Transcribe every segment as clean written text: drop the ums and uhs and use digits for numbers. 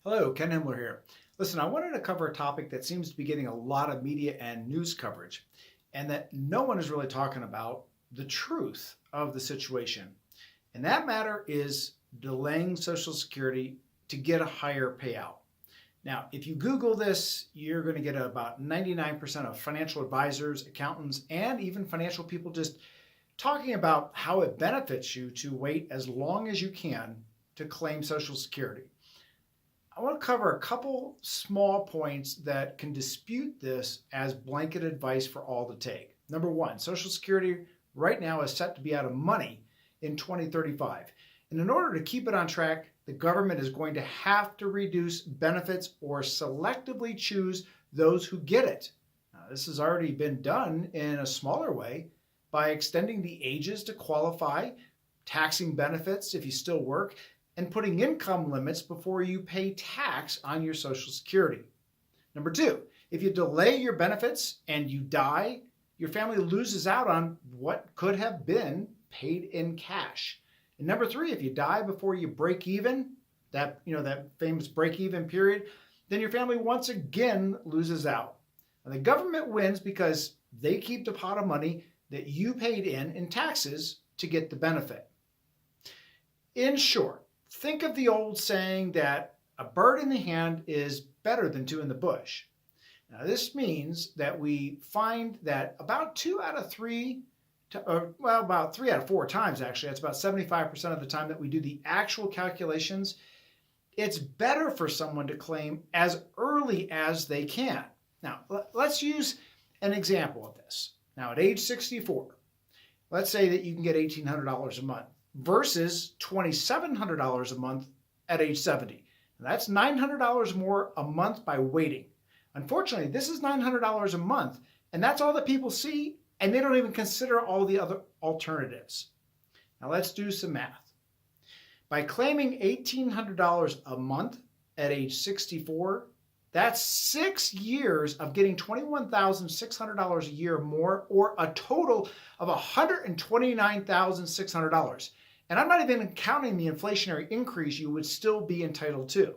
Hello, Ken Himmler here. Listen, I wanted to cover a topic that seems to be getting a lot of media and news coverage, and that no one is really talking about the truth of the situation. And that matter is delaying Social Security to get a higher payout. Now, if you Google this, you're going to get about 99% of financial advisors, accountants, and even financial people just talking about how it benefits you to wait as long as you can to claim Social Security. I want to cover a couple small points that can dispute this as blanket advice for all to take. Number one, Social Security right now is set to be out of money in 2035. And in order to keep it on track, the government is going to have to reduce benefits or selectively choose those who get it. Now, this has already been done in a smaller way by extending the ages to qualify, taxing benefits if you still work, and putting income limits before you pay tax on your Social Security. Number two, if you delay your benefits and you die, your family loses out on what could have been paid in cash. And number three, if you die before you break even, that famous break even period, then your family once again loses out. And the government wins because they keep the pot of money that you paid in taxes to get the benefit. In short, think of the old saying that a bird in the hand is better than two in the bush. Now, this means that we find that about 2 out of 3, about 3 out of 4 times actually, that's about 75% of the time that we do the actual calculations, it's better for someone to claim as early as they can. Now, let's use an example of this. Now, at age 64, let's say that you can get $1,800 a month versus $2,700 a month at age 70. And that's $900 more a month by waiting. Unfortunately, this is $900 a month, and that's all that people see, and they don't even consider all the other alternatives. Now let's do some math. By claiming $1,800 a month at age 64, that's 6 years of getting $21,600 a year more, or a total of $129,600. And I'm not even counting the inflationary increase you would still be entitled to.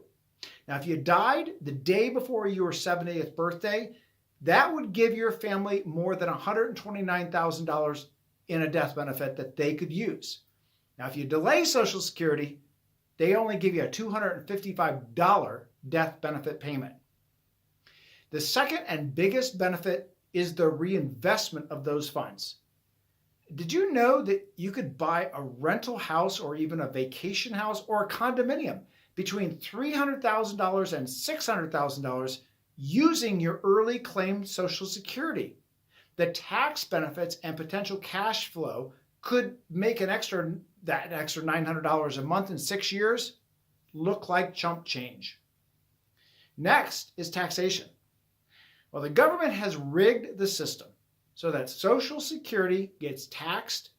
Now, if you died the day before your 70th birthday, that would give your family more than $129,000 in a death benefit that they could use. Now, if you delay Social Security, they only give you a $255 death benefit payment. The second and biggest benefit is the reinvestment of those funds. Did you know that you could buy a rental house or even a vacation house or a condominium between $300,000 and $600,000 using your early claimed Social Security? The tax benefits and potential cash flow could make that extra $900 a month in 6 years look like chump change. Next is taxation. Well, the government has rigged the system so that Social Security gets taxed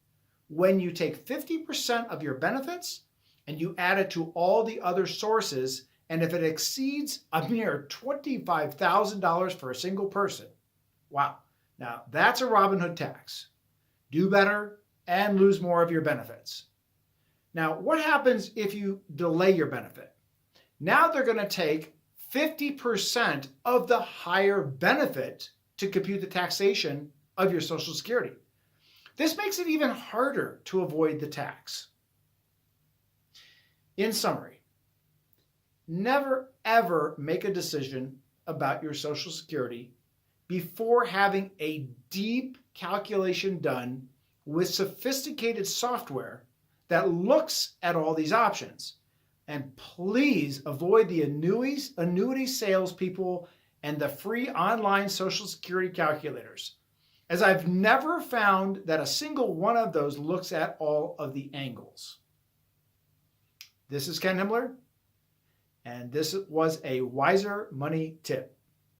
when you take 50% of your benefits and you add it to all the other sources, and if it exceeds a mere $25,000 for a single person. Wow. Now, that's a Robin Hood tax. Do better and lose more of your benefits. Now, what happens if you delay your benefit? Now they're going to take 50% of the higher benefit to compute the taxation of your Social Security. This makes it even harder to avoid the tax. In summary, never ever make a decision about your Social Security before having a deep calculation done with sophisticated software that looks at all these options. And please avoid the annuity salespeople and the free online Social Security calculators, as I've never found that a single one of those looks at all of the angles. This is Ken Himmler, and this was a Wiser Money Tip.